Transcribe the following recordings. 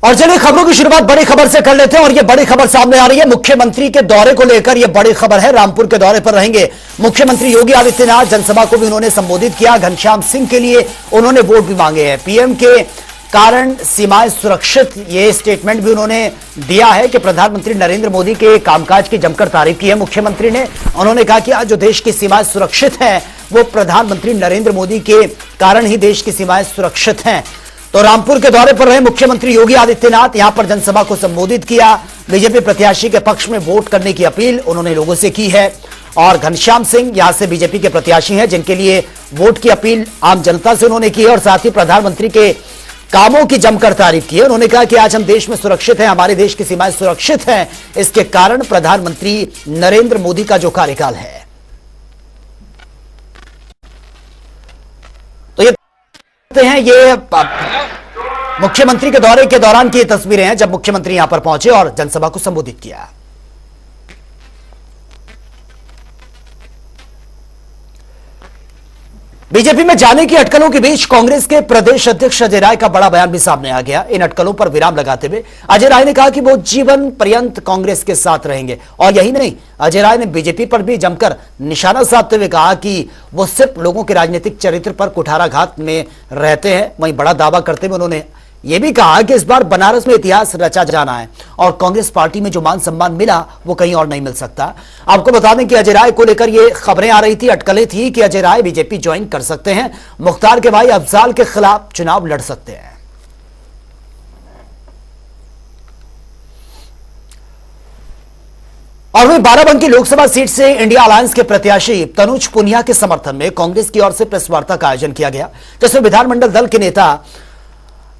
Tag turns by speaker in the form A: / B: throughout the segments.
A: और चलिए खबरों की शुरुआत बड़ी खबर से कर लेते हैं और ये बड़ी खबर सामने आ रही है मुख्यमंत्री के दौरे को लेकर। ये बड़ी खबर है, रामपुर के दौरे पर रहेंगे मुख्यमंत्री योगी आदित्यनाथ। जनसभा को भी उन्होंने संबोधित किया। घनश्याम सिंह के लिए उन्होंने वोट भी मांगे हैं। पीएम के कारण सीमाएं सुरक्षित, ये स्टेटमेंट भी उन्होंने दिया है कि प्रधानमंत्री नरेंद्र मोदी के कामकाज की जमकर तारीफ की है मुख्यमंत्री ने। उन्होंने कहा कि आज जो देश की सीमाएं सुरक्षित हैं वो प्रधानमंत्री नरेंद्र मोदी के कारण ही देश की सीमाएं सुरक्षित हैं। तो रामपुर के दौरे पर रहे मुख्यमंत्री योगी आदित्यनाथ, यहां पर जनसभा को संबोधित किया। बीजेपी प्रत्याशी के पक्ष में वोट करने की अपील उन्होंने लोगों से की है। और घनश्याम सिंह यहां से बीजेपी के प्रत्याशी हैं जिनके लिए वोट की अपील आम जनता से उन्होंने की है और साथ ही प्रधानमंत्री के कामों की जमकर तारीफ की है। उन्होंने कहा कि आज हम देश में सुरक्षित हैं, हमारे देश की सीमाएं सुरक्षित हैं, इसके कारण प्रधानमंत्री नरेंद्र मोदी का जो कार्यकाल है। तो ये मुख्यमंत्री के दौरे के दौरान की तस्वीरें हैं जब मुख्यमंत्री यहां पर पहुंचे और जनसभा को संबोधित किया। बीजेपी में जाने की अटकलों के बीच कांग्रेस के प्रदेश अध्यक्ष अजय राय का बड़ा बयान भी सामने आ गया। इन अटकलों पर विराम लगाते हुए अजय राय ने कहा कि वो जीवन पर्यंत कांग्रेस के साथ रहेंगे। और यही नहीं, अजय राय ने बीजेपी पर भी जमकर निशाना साधते हुए कहा कि वो सिर्फ लोगों के राजनीतिक चरित्र पर कुठाराघात में रहते हैं। वहीं बड़ा दावा करते हुए उन्होंने यह भी कहा कि इस बार बनारस में इतिहास रचा जाना है और कांग्रेस पार्टी में जो मान सम्मान मिला वो कहीं और नहीं मिल सकता। आपको बता दें कि अजय राय को लेकर ये खबरें आ रही थी, अटकलें थी कि अजय राय बीजेपी ज्वाइन कर सकते हैं, मुख्तार के भाई अफजाल के खिलाफ चुनाव लड़ सकते हैं। और वहीं बाराबंकी लोकसभा सीट से इंडिया अलायंस के प्रत्याशी तनुज पुनिया के समर्थन में कांग्रेस की ओर से प्रेस वार्ता का आयोजन किया गया, जिसमें विधानमंडल दल के नेता,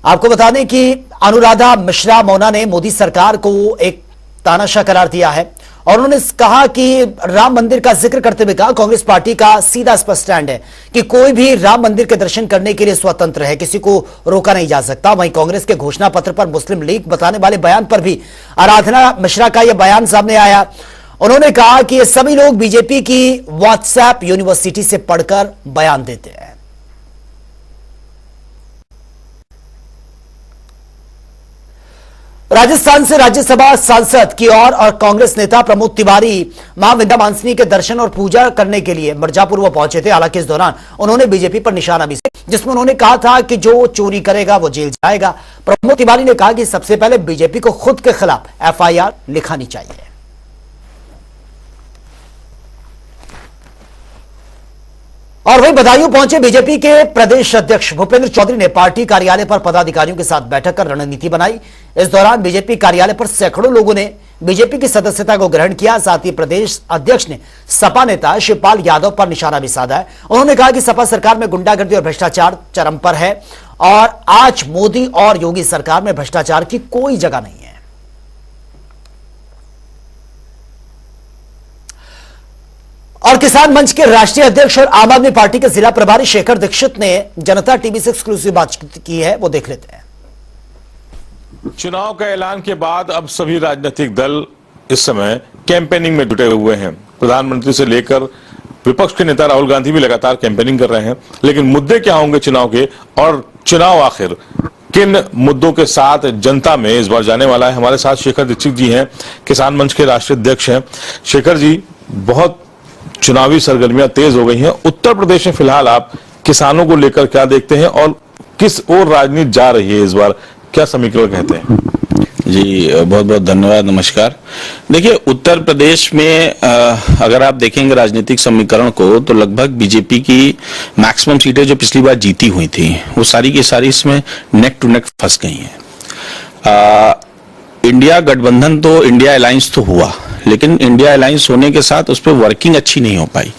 A: आपको बता दें कि अनुराधा मिश्रा मोना ने मोदी सरकार को एक तानाशाह करार दिया है और उन्होंने कहा कि राम मंदिर का जिक्र करते हुए कहा कांग्रेस पार्टी का सीधा स्पष्ट स्टैंड है कि कोई भी राम मंदिर के दर्शन करने के लिए स्वतंत्र है, किसी को रोका नहीं जा सकता। वहीं कांग्रेस के घोषणा पत्र पर मुस्लिम लीग बताने वाले बयान पर भी आराधना मिश्रा का यह बयान सामने आया। उन्होंने कहा कि ये सभी लोग बीजेपी की व्हाट्सएप यूनिवर्सिटी से पढ़कर बयान देते हैं। राजस्थान से राज्यसभा सांसद की ओर और कांग्रेस नेता प्रमोद तिवारी मां विंध्या मानसिनी के दर्शन और पूजा करने के लिए मिर्जापुर वो पहुंचे थे। हालांकि इस दौरान उन्होंने बीजेपी पर निशाना भी, जिसमें उन्होंने कहा था कि जो चोरी करेगा वो जेल जाएगा। प्रमोद तिवारी ने कहा कि सबसे पहले बीजेपी को खुद के खिलाफ एफआईआर लिखानी चाहिए। और वहीं बदायूं पहुंचे बीजेपी के प्रदेश अध्यक्ष भूपेंद्र चौधरी ने पार्टी कार्यालय पर पदाधिकारियों के साथ बैठक कर रणनीति बनाई। इस दौरान बीजेपी कार्यालय पर सैकड़ों लोगों ने बीजेपी की सदस्यता को ग्रहण किया। साथ ही प्रदेश अध्यक्ष ने सपा नेता शिवपाल यादव पर निशाना भी साधा है। उन्होंने कहा कि सपा सरकार में गुंडागर्दी और भ्रष्टाचार चरम पर है और आज मोदी और योगी सरकार में भ्रष्टाचार की कोई जगह नहीं है। और किसान मंच के राष्ट्रीय अध्यक्ष और आम आदमी पार्टी के जिला प्रभारी शेखर दीक्षित ने जनता टीवी से एक्सक्लूसिव बातचीत की है, वो देख लेते हैं।
B: चुनाव का ऐलान के बाद अब सभी राजनीतिक दल इस समय कैंपेनिंग में जुटे हुए हैं। प्रधानमंत्री से लेकर विपक्ष के नेता राहुल गांधी भी लगातार कैंपेनिंग कर रहे हैं। लेकिन मुद्दे क्या होंगे चुनाव के और चुनाव आखिर किन मुद्दों के साथ जनता में इस बार जाने वाला है? हमारे साथ शेखर दीक्षित जी हैं, किसान मंच के राष्ट्रीय अध्यक्ष हैं। शेखर जी, बहुत चुनावी सरगर्मियां तेज हो गई हैं। उत्तर प्रदेश में फिलहाल आप किसानों को लेकर क्या देखते हैं और किस ओर राजनीति जा रही है इस बार, क्या समीकरण कहते हैं?
C: जी बहुत बहुत धन्यवाद, नमस्कार। देखिए, उत्तर प्रदेश में अगर आप देखेंगे राजनीतिक समीकरण को तो लगभग बीजेपी की मैक्सिमम सीटें जो पिछली बार जीती हुई थी वो सारी की सारी इसमें नेक टू नेक फंस गई हैं। इंडिया गठबंधन तो इंडिया अलायंस तो हुआ, लेकिन इंडिया अलायंस होने के साथ उस पर वर्किंग अच्छी नहीं हो पाई।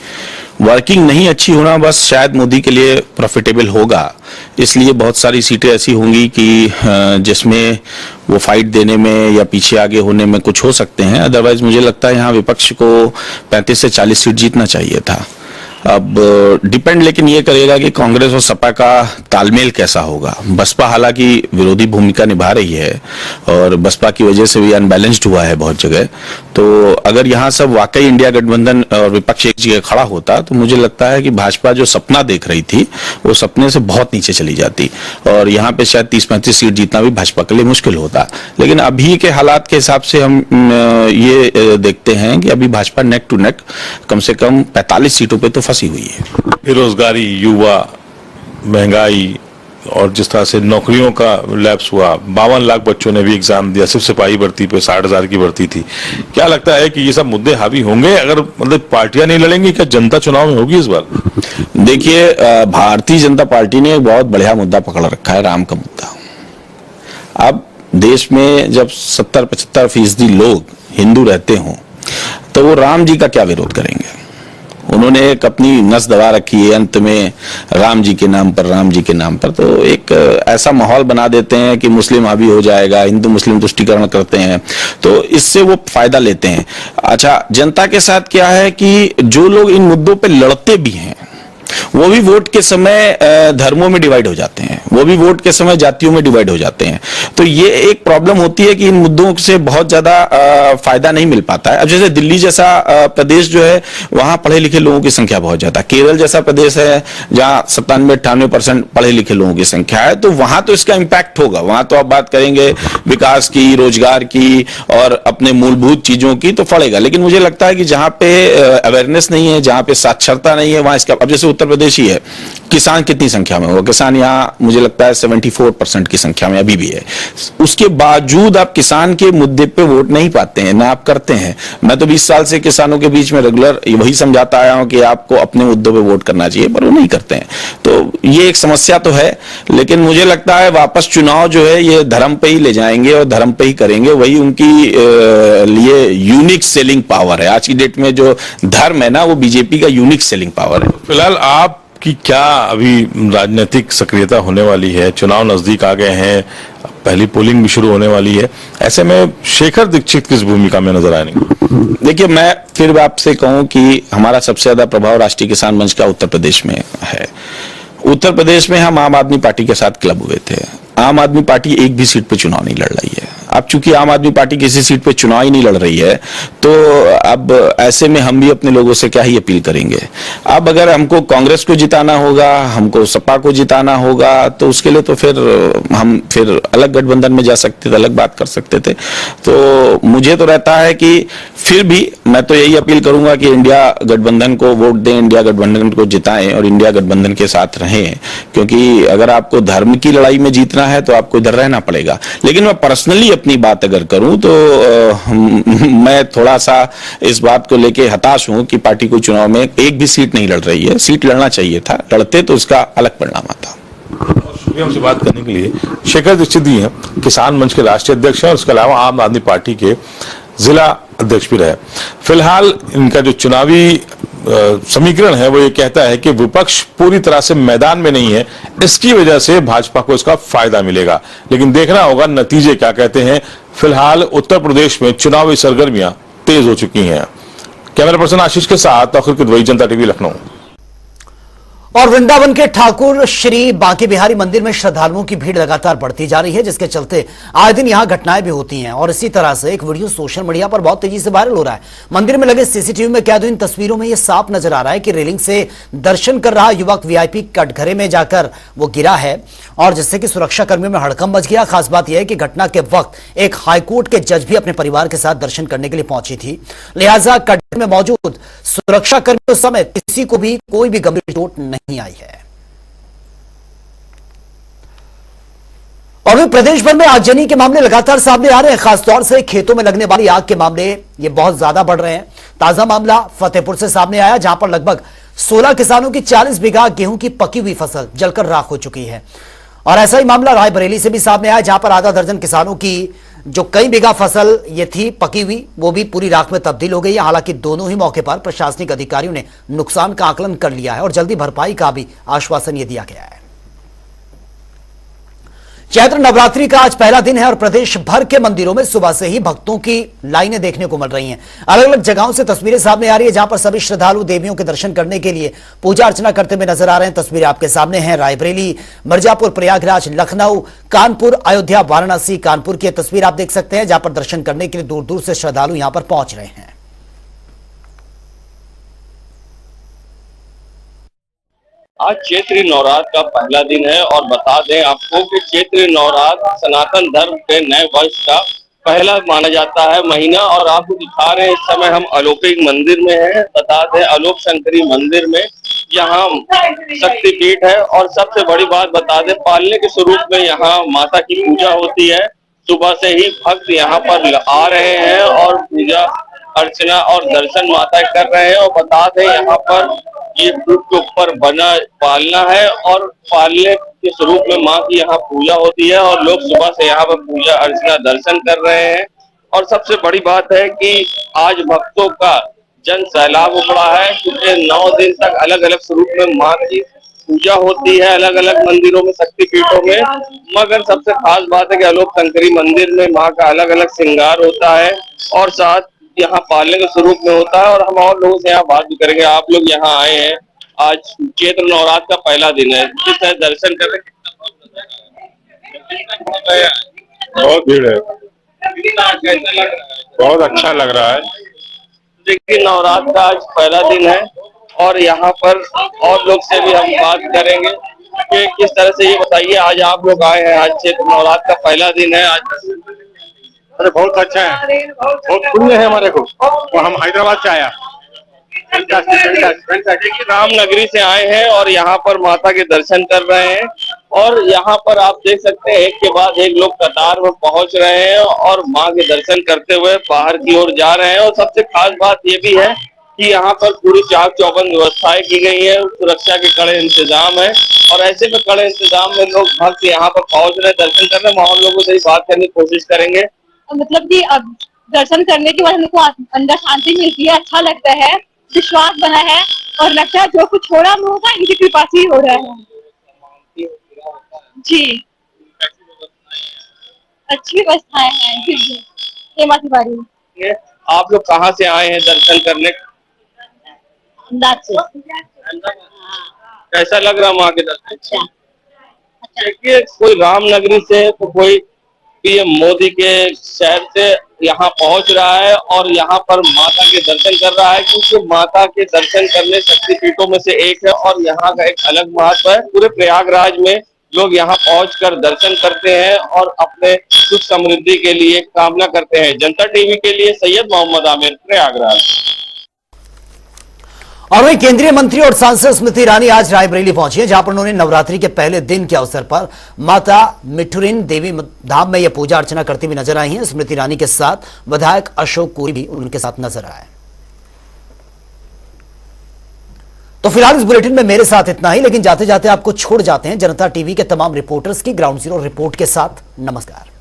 C: वर्किंग नहीं अच्छी होना बस शायद मोदी के लिए प्रॉफिटेबल होगा, इसलिए बहुत सारी सीटें ऐसी होंगी कि जिसमें वो फाइट देने में या पीछे आगे होने में कुछ हो सकते हैं। अदरवाइज मुझे लगता है यहाँ विपक्ष को 35 से 40 सीट जीतना चाहिए था। अब डिपेंड लेकिन ये करेगा कि कांग्रेस और सपा का तालमेल कैसा होगा। बसपा हालांकि विरोधी भूमिका निभा रही है और बसपा की वजह से भी अनबैलेंस्ड हुआ है बहुत जगह, तो अगर यहाँ सब वाकई इंडिया गठबंधन और विपक्ष एक जगह खड़ा होता तो मुझे लगता है कि भाजपा जो सपना देख रही थी वो सपने से बहुत नीचे चली जाती और यहाँ पे शायद 30-35 सीट जीतना भी भाजपा के लिए मुश्किल होता। लेकिन अभी के हालात के हिसाब से हम ये देखते हैं कि अभी भाजपा नेक टू नेक कम से कम 45 सीटों पे तो फंसी हुई है।
B: बेरोजगारी, युवा, महंगाई और जिस तरह से नौकरियों का लैप्स हुआ, 52 लाख बच्चों ने भी एग्जाम दिया, सिर्फ सिपाही भर्ती पे 60,000 की भर्ती थी। क्या लगता है कि ये सब मुद्दे हावी होंगे अगर मतलब पार्टियां नहीं लड़ेंगी? क्या जनता चुनाव में होगी इस बार?
C: देखिए, भारतीय जनता पार्टी ने एक बहुत बढ़िया मुद्दा पकड़ रखा है, राम का मुद्दा। अब देश में जब 70-75% लोग हिंदू रहते हों तो वो राम जी का क्या विरोध करेंगे? उन्होंने एक अपनी नस दबा रखी है अंत में राम जी के नाम पर, राम जी के नाम पर, तो एक ऐसा माहौल बना देते हैं कि मुस्लिम हावी हो जाएगा, हिंदू मुस्लिम तुष्टीकरण करते हैं, तो इससे वो फायदा लेते हैं। अच्छा, जनता के साथ क्या है कि जो लोग इन मुद्दों पे लड़ते भी हैं वो भी वोट के समय धर्मों में डिवाइड हो जाते हैं, वो भी वोट के समय जातियों में डिवाइड हो जाते हैं। तो ये एक प्रॉब्लम होती है कि इन मुद्दों से बहुत ज्यादा फायदा नहीं मिल पाता है। अब जैसे दिल्ली जैसा प्रदेश जो है वहां पढ़े लिखे लोगों की संख्या बहुत ज्यादा, केरल जैसा प्रदेश है जहां 97-98% पढ़े लिखे लोगों की संख्या है, तो वहां तो इसका इंपैक्ट होगा। वहां तो आप बात करेंगे विकास की, रोजगार की और अपने मूलभूत चीजों की तो पड़ेगा। लेकिन मुझे लगता है कि जहां पे अवेयरनेस नहीं है, जहां पे साक्षरता नहीं है, वहां इसका, अब जैसे उत्तर प्रदेश ही है, किसान कितनी संख्या में होगा? किसान यहाँ मुझे लगता है 74% की संख्या में अभी भी है। उसके बावजूद आप किसान के मुद्दे पे वोट नहीं पाते हैं, ना आप करते हैं। मैं तो 20 साल से किसानों के बीच में रेगुलर वही समझाता आया हूं कि आपको अपने मुद्दों पे वोट करना चाहिए, पर वो नहीं करते हैं। तो ये एक समस्या तो है, लेकिन मुझे लगता है वापस चुनाव जो है ये धर्म पे ही ले जाएंगे और धर्म पे ही करेंगे। वही उनकी लिए यूनिक सेलिंग पावर है। आज की डेट में जो धर्म है ना, वो बीजेपी का यूनिक सेलिंग पावर है।
B: फिलहाल आपकी क्या अभी राजनीतिक सक्रियता होने वाली है? चुनाव नजदीक आ गए हैं, पहली पोलिंग भी शुरू होने वाली है, ऐसे में शेखर दीक्षित किस भूमिका में नजर आएंगे?
C: देखिए, मैं फिर आपसे कहूं कि हमारा सबसे ज्यादा प्रभाव राष्ट्रीय किसान मंच का उत्तर प्रदेश में है। उत्तर प्रदेश में हम आम आदमी पार्टी के साथ क्लब हुए थे। आम आदमी पार्टी एक भी सीट पे चुनाव नहीं लड़ रही है। अब चूंकि आम आदमी पार्टी किसी सीट पे चुनाव ही नहीं लड़ रही है, तो अब ऐसे में हम भी अपने लोगों से क्या ही अपील करेंगे। अब अगर हमको कांग्रेस को जिताना होगा, हमको सपा को जिताना होगा, तो उसके लिए तो फिर हम अलग गठबंधन में जा सकते थे, अलग बात कर सकते थे। तो मुझे तो रहता है कि फिर भी मैं तो यही अपील करूंगा कि इंडिया गठबंधन को वोट दें, इंडिया गठबंधन को जिताएं और इंडिया गठबंधन के साथ रहें, क्योंकि अगर आपको धर्म की लड़ाई में जीतना है तो आपको इधर रहना पड़ेगा। लेकिन मैं पर्सनली अपनी बात अगर करूं तो मैं थोड़ा सा इस बात को लेके हताश हूं कि पार्टी को चुनाव में एक भी सीट नहीं लड़ रही है। सीट लड़ना चाहिए था, लड़ते तो उसका अलग परिणाम आता।
B: शुक्रिया हमसे बात करने के लिए। शेखर दीक्षित जी हैं, किसान मंच के राष्ट्रीय अध्यक्ष हैं और इसके अलावा आम आदमी पार्टी के जिला अध्यक्ष भी रहे। फिलहाल इनका जो चुनावी समीकरण है वो ये कहता है कि विपक्ष पूरी तरह से मैदान में नहीं है, इसकी वजह से भाजपा को इसका फायदा मिलेगा। लेकिन देखना होगा नतीजे क्या कहते हैं। फिलहाल उत्तर प्रदेश में चुनावी सरगर्मियां तेज हो चुकी हैं। कैमरा पर्सन आशीष के साथ आखिर की जनता टीवी, लखनऊ।
A: और वृंदावन के ठाकुर श्री बांके बिहारी मंदिर में श्रद्धालुओं की भीड़ लगातार बढ़ती जा रही है, जिसके चलते आए दिन यहां घटनाएं भी होती हैं। और इसी तरह से एक वीडियो सोशल मीडिया पर बहुत तेजी से वायरल हो रहा है। मंदिर में लगे सीसीटीवी में कैद हुई इन तस्वीरों में यह साफ नजर आ रहा है कि रेलिंग से दर्शन कर रहा युवक वीआईपी कटघरे में जाकर वो गिरा है और जिससे कि सुरक्षा कर्मियों में हड़कंप मच गया। खास बात यह है कि घटना के वक्त एक हाईकोर्ट के जज भी अपने परिवार के साथ दर्शन करने के लिए पहुंची थी, लिहाजा कटघरे में मौजूद सुरक्षा कर्मियों समेत किसी को भी कोई भी गंभीर चोट नहीं आई है। और प्रदेश भर में आगजनी के मामले लगातार सामने आ रहे हैं। खासतौर से खेतों में लगने वाली आग के मामले ये बहुत ज्यादा बढ़ रहे हैं। ताजा मामला फतेहपुर से सामने आया, जहां पर लगभग 16 किसानों की 40 बीघा गेहूं की पकी हुई फसल जलकर राख हो चुकी है। और ऐसा ही मामला रायबरेली से भी सामने आया, जहां पर आधा दर्जन किसानों की जो कई बीघा फसल ये थी पकी हुई, वो भी पूरी राख में तब्दील हो गई है। हालांकि दोनों ही मौके पर प्रशासनिक अधिकारियों ने नुकसान का आकलन कर लिया है और जल्दी भरपाई का भी आश्वासन ये दिया गया है। चैत्र नवरात्रि का आज पहला दिन है और प्रदेश भर के मंदिरों में सुबह से ही भक्तों की लाइनें देखने को मिल रही हैं। अलग अलग जगहों से तस्वीरें सामने आ रही है जहां पर सभी श्रद्धालु देवियों के दर्शन करने के लिए पूजा अर्चना करते हुए नजर आ रहे हैं। तस्वीरें आपके सामने हैं। रायबरेली, मिर्जापुर, प्रयागराज, लखनऊ, कानपुर, अयोध्या, वाराणसी, कानपुर की तस्वीर आप देख सकते हैं जहां पर दर्शन करने के लिए दूर दूर से श्रद्धालु यहां पर पहुंच रहे हैं।
D: आज चैत्री नवरात्र का पहला दिन है और बता दें आपको कि चैत्री नवरात्र सनातन धर्म के नए वर्ष का पहला माना जाता है महीना। और आपको दिखा रहे हैं इस समय हम अलौकिक मंदिर में हैं। बता दें अलोक शंकरी मंदिर में यहाँ शक्तिपीठ है और सबसे बड़ी बात बता दें पालने के स्वरूप में यहाँ माता की पूजा होती है। सुबह से ही भक्त यहाँ पर आ रहे हैं और पूजा अर्चना और दर्शन माता कर रहे हैं। और बता दें यहाँ पर ये फूट के ऊपर बना पालना है और पालने के स्वरूप में माँ की यहाँ पूजा होती है और लोग सुबह से यहाँ पर पूजा अर्चना दर्शन कर रहे हैं। और सबसे बड़ी बात है कि आज भक्तों का जन सैलाब उमड़ा है क्योंकि 9 दिन तक अलग अलग स्वरूप में माँ की पूजा होती है अलग अलग मंदिरों में, शक्तिपीठों में। मगर सबसे खास बात है कि अलोक शंकरी मंदिर में माँ का अलग अलग श्रृंगार होता है और साथ यहाँ पालने के स्वरूप में होता है। और हम और लोगों से यहाँ बात भी करेंगे। आप लोग यहाँ आए हैं, आज चैत्र नवरात्र का पहला दिन है, जिस तरह दर्शन कर रहे
E: बहुत भीड़ है,
D: कैसा लग रहा है?
E: बहुत अच्छा लग रहा है।
D: देखिए नवरात्र का आज पहला दिन है और यहाँ पर और लोग से भी हम बात करेंगे कि किस तरह से। ये बताइए आज आप लोग आए हैं, आज चैत्र नवरात्र का पहला दिन है। आज
E: अरे बहुत अच्छा है, बहुत पुण्य है हमारे को। और हम हैदराबाद से आया,
D: देखिए रामनगरी से आए हैं और यहाँ पर माता के दर्शन कर रहे हैं। और यहाँ पर आप देख सकते हैं एक के बाद एक लोग कतार में पहुंच रहे हैं और माँ के दर्शन करते हुए बाहर की ओर जा रहे हैं। और सबसे खास बात ये भी है कि यहाँ पर पूरी चाक चौबंद व्यवस्थाएं की गई है, सुरक्षा के कड़े इंतजाम है। और ऐसे में कड़े इंतजाम में लोग भक्त यहाँ पर पहुंच रहे हैं, दर्शन कर रहे हैं। और लोगों से बात करने की कोशिश करेंगे।
F: मतलब कि अब दर्शन करने के बाद हमको अंदर शांति मिलती है, अच्छा लगता है, विश्वास बना है और लगता है जो कुछ हो रहा है होगा इनकी कृपा से ही हो रहा है। जी अच्छी व्यवस्थाएं हैं। जी जी ये माता बारी।
D: आप लोग कहाँ से आए हैं दर्शन करने?
F: अंदाज से।
D: कैसा लग रहा माँ के दर्शन? अच्छा। देखिए कोई रामनगरी से तो कोई पीएम मोदी के शहर से यहाँ पहुंच रहा है और यहाँ पर माता के दर्शन कर रहा है क्योंकि माता के दर्शन करने शक्तिपीठों में से एक है और यहाँ का एक अलग महत्व है। पूरे प्रयागराज में लोग यहाँ पहुंचकर दर्शन करते हैं और अपने सुख समृद्धि के लिए कामना करते हैं। जनता टीवी के लिए सैयद मोहम्मद आमिर, प्रयागराज।
A: और वहीं केंद्रीय मंत्री और सांसद स्मृति ईरानी आज रायबरेली पहुंची है जहां पर उन्होंने नवरात्रि के पहले दिन के अवसर पर माता मिठुरिन देवी धाम में यह पूजा अर्चना करती हुई नजर आई हैं। स्मृति ईरानी के साथ विधायक अशोक कोरी भी उनके साथ नजर आए। तो फिलहाल इस बुलेटिन में मेरे साथ इतना ही, लेकिन जाते जाते आपको छोड़ जाते हैं जनता टीवी के तमाम रिपोर्टर्स की ग्राउंड जीरो रिपोर्ट के साथ। नमस्कार।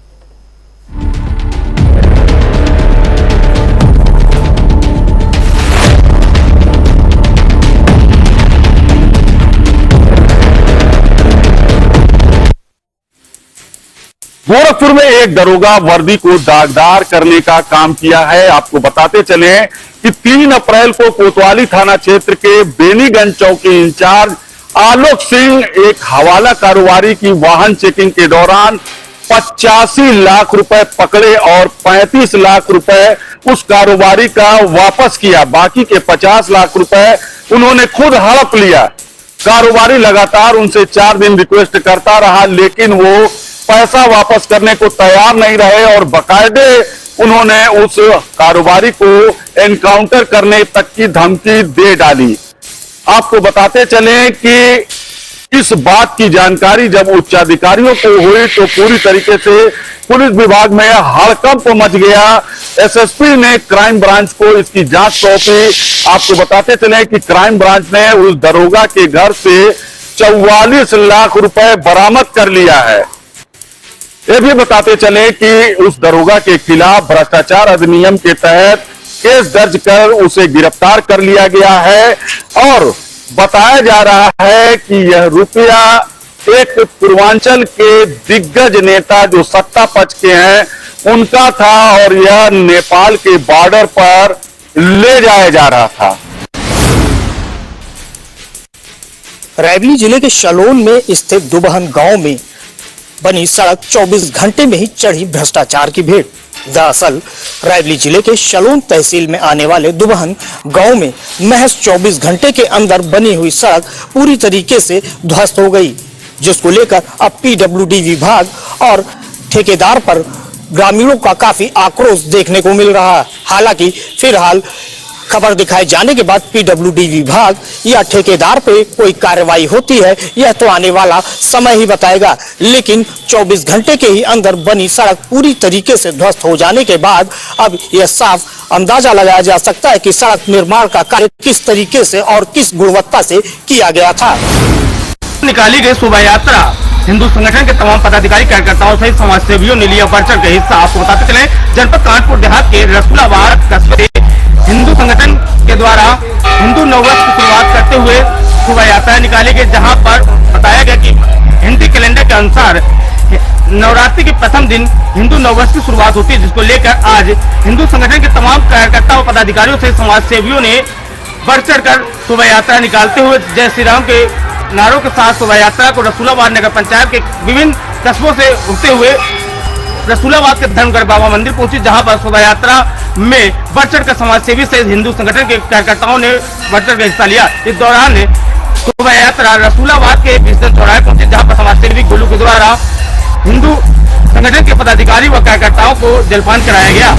E: गोरखपुर में एक दरोगा वर्दी को दागदार करने का काम किया है। आपको बताते चले कि 3 अप्रैल को कोतवाली थाना क्षेत्र के बेनीगंज चौकी इंचार्ज आलोक सिंह एक हवाला कारोबारी की वाहन चेकिंग के दौरान 85 लाख रुपए पकड़े और 35 लाख रुपए उस कारोबारी का वापस किया। बाकी के 50 लाख रुपए उन्होंने खुद हड़प लिया। कारोबारी लगातार उनसे 4 दिन रिक्वेस्ट करता रहा लेकिन वो पैसा वापस करने को तैयार नहीं रहे और बकायदे उन्होंने उस कारोबारी को एनकाउंटर करने तक की धमकी दे डाली। आपको बताते चले कि इस बात की जानकारी जब उच्चाधिकारियों को हुई तो पूरी तरीके से पुलिस विभाग में हड़कंप मच गया। एसएसपी ने क्राइम ब्रांच को इसकी जांच सौंपी। आपको बताते चले कि क्राइम ब्रांच ने उस दरोगा के घर से 44 लाख रुपए बरामद कर लिया है। ये भी बताते चले कि उस दरोगा के खिलाफ भ्रष्टाचार अधिनियम के तहत केस दर्ज कर उसे गिरफ्तार कर लिया गया है और बताया जा रहा है कि यह रुपया एक पूर्वांचल के दिग्गज नेता जो सत्ता पक्ष के हैं उनका था और यह नेपाल के बॉर्डर पर ले जाया जा रहा था।
G: रायबरेली जिले के शलोन में स्थित दुबहन गांव में बनी सड़क 24 घंटे में ही चढ़ी भ्रष्टाचार की भीड़। दरअसल रायबरेली जिले के शलोन तहसील में आने वाले दुबहन गांव में महज 24 घंटे के अंदर बनी हुई सड़क पूरी तरीके से ध्वस्त हो गई, जिसको लेकर अब पीडब्ल्यूडी विभाग और ठेकेदार पर ग्रामीणों का काफी आक्रोश देखने को मिल रहा है। हालांकि फिलहाल खबर दिखाए जाने के बाद पीडब्ल्यूडी विभाग या ठेकेदार पे कोई कार्रवाई होती है यह तो आने वाला समय ही बताएगा, लेकिन 24 घंटे के ही अंदर बनी सड़क पूरी तरीके से ध्वस्त हो जाने के बाद अब यह साफ अंदाजा लगाया जा सकता है कि सड़क निर्माण का कार्य किस तरीके से और किस गुणवत्ता से किया गया था।
H: निकाली गई शोभा यात्रा हिंदू संगठन के तमाम पदाधिकारी कार्यकर्ताओं सहित समाज सेवियों ने लिया बढ़ चढ़ के हिस्सा। आपको बताते चले जनपद कानपुर देहात के रसूलाबाद कस्बे हिंदू संगठन के द्वारा हिंदू नववर्ष की शुरुआत करते हुए शोभा यात्रा निकाली गई, जहां पर बताया गया कि हिंदी कैलेंडर के अनुसार नवरात्रि के प्रथम दिन हिंदू नववर्ष की शुरुआत होती है, जिसको लेकर आज हिंदू संगठन के तमाम कार्यकर्ताओं पदाधिकारियों से समाज सेवियों ने बढ़ चढ़ कर शोभा यात्रा निकालते हुए जय श्री राम के नारों के साथ शोभा यात्रा को रसूलाबाद नगर पंचायत के विभिन्न कस्बों से होते हुए रसूलाबाद के धर्मगढ़ बाबा मंदिर पहुंची, जहां पर शोभा यात्रा में बढ़ चढ़ कर समाज सेवी सहित हिंदू संगठन के कार्यकर्ताओं ने बढ़ चढ़ कर हिस्सा लिया। इस दौरान शोभा यात्रा रसूलाबाद के विस्तृत चौराहे पहुंची, जहां पर समाज सेवी गोलू के द्वारा हिंदू संगठन के पदाधिकारी व कार्यकर्ताओं को जलपान कराया गया।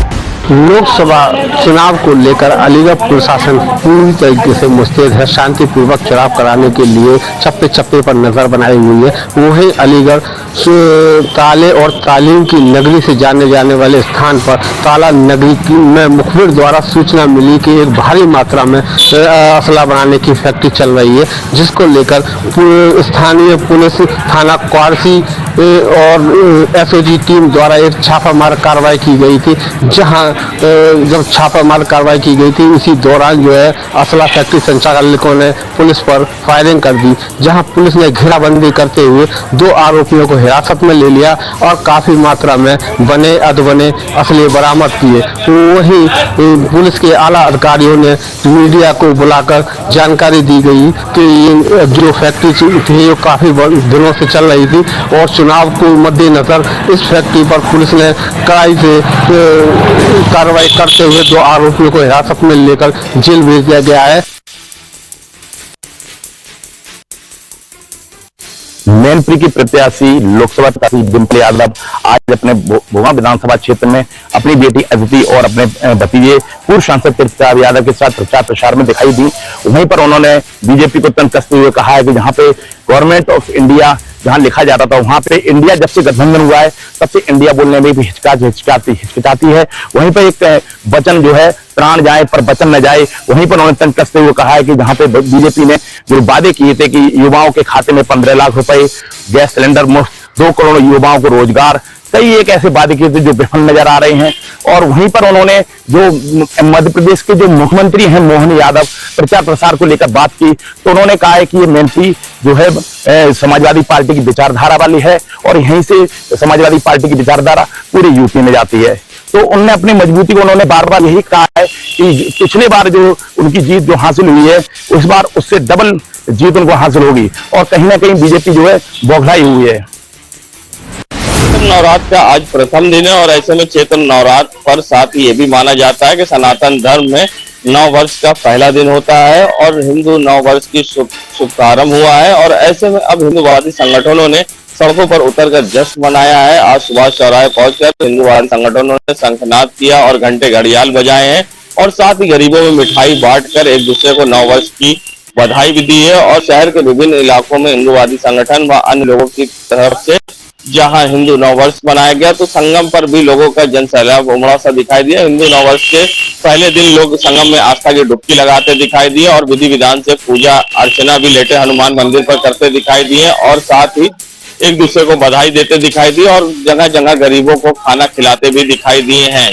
I: लोकसभा चुनाव को लेकर अलीगढ़ प्रशासन पूरी तरीके से मुस्तैद है। शांतिपूर्वक चुनाव कराने के लिए चप्पे चप्पे पर नजर बनाई हुई है। वहीं अलीगढ़ ताले और तालीम की नगरी से जाने जाने वाले स्थान पर ताला नगरी में मुखबिर द्वारा सूचना मिली कि एक भारी मात्रा में असला बनाने की फैक्ट्री चल रही है, जिसको लेकर स्थानीय पुलिस थाना क्वारसी और एसओजी टीम द्वारा एक छापामार कार्रवाई की गई थी। जहां जब छापामार कार्रवाई की गई थी, इसी दौरान जो है असला फैक्ट्री संचालकों ने पुलिस पर फायरिंग कर दी, जहां पुलिस ने घेराबंदी करते हुए 2 आरोपियों को हिरासत में ले लिया और काफी मात्रा में बने अधबने असले बरामद किए। वहीं पुलिस के आला अधिकारियों ने मीडिया को बुलाकर जानकारी दी गई कि ये जो फैक्ट्री थी वो काफी दिनों से चल रही थी और चुनाव को मद्देनजर इस फैक्ट्री पर पुलिस ने कड़ाई से कार्रवाई करते हुए 2 आरोपियों को हिरासत में लेकर जेल भेज दिया गया है।
E: मैनपुरी की प्रत्याशी लोकसभा प्रत्याशी डिम्पल यादव आज अपने भोगां विधानसभा क्षेत्र में अपनी बेटी अदिति और अपने भतीजे पूर्व सांसद प्रताप यादव के साथ प्रचार प्रसार में दिखाई दी। वहीं पर उन्होंने बीजेपी को तंज कसते हुए कहा है कि जहां पे गवर्नमेंट ऑफ इंडिया जहां लिखा जाता था वहां पे इंडिया जब से गठबंधन हुआ है तब से इंडिया बोलने में भी हिचकिचाती है। वहीं पर एक वचन जो है प्राण जाए पर वचन न जाए, वहीं पर उन्होंने तंज कसते हुए कहा है कि जहां पे बीजेपी ने जो वादे किए थे कि युवाओं के खाते में 15 लाख रुपए, गैस सिलेंडर मुफ्त, 2 करोड़ युवाओं को रोजगार, कई एक ऐसे वादे किए थे जो विफल नजर आ रहे हैं। और वहीं पर उन्होंने जो मध्य प्रदेश के जो मुख्यमंत्री हैं मोहन यादव प्रचार प्रसार को लेकर बात की, तो उन्होंने कहा है कि ये मैनपुरी जो है समाजवादी पार्टी की विचारधारा वाली है और यहीं से समाजवादी पार्टी की विचारधारा पूरे यूपी में जाती है। तो उन्होंने अपनी मजबूती को उन्होंने बार बार यही कहा है कि पिछले बार जो उनकी जीत जो हासिल हुई है उस बार उससे डबल जीत उनको हासिल होगी और कहीं ना कहीं बीजेपी जो है बौखलाई हुई है।
D: नवरात्र का आज प्रथम दिन है और ऐसे में चैत्र नवरात्र पर साथ ही ये भी माना जाता है कि सनातन धर्म में नव वर्ष का पहला दिन होता है और हिंदू नव वर्ष की शुभ प्रारंभ हुआ है। और ऐसे में अब हिंदूवादी संगठनों ने सड़कों पर उतरकर जश्न मनाया है। आज सुबह चौराहे पहुंचकर हिंदूवादी संगठनों ने शंखनाद किया और घंटे घड़ियाल बजाए हैं और साथ ही गरीबों में मिठाई बांटकर एक दूसरे को नव वर्ष की बधाई भी दी है। और शहर के विभिन्न इलाकों में हिंदूवादी संगठन व अन्य लोगों की तरफ से जहां हिंदू नववर्ष मनाया गया तो संगम पर भी लोगों का जन सैलाब उमड़ा सा दिखाई दिया। हिंदू नववर्ष के पहले दिन लोग संगम में आस्था की डुबकी लगाते दिखाई दिए और विधि विधान से पूजा अर्चना भी लेटे हनुमान मंदिर पर करते दिखाई दिए और साथ ही एक दूसरे को बधाई देते दिखाई दिए और जगह जगह गरीबों को खाना खिलाते भी दिखाई दिए हैं।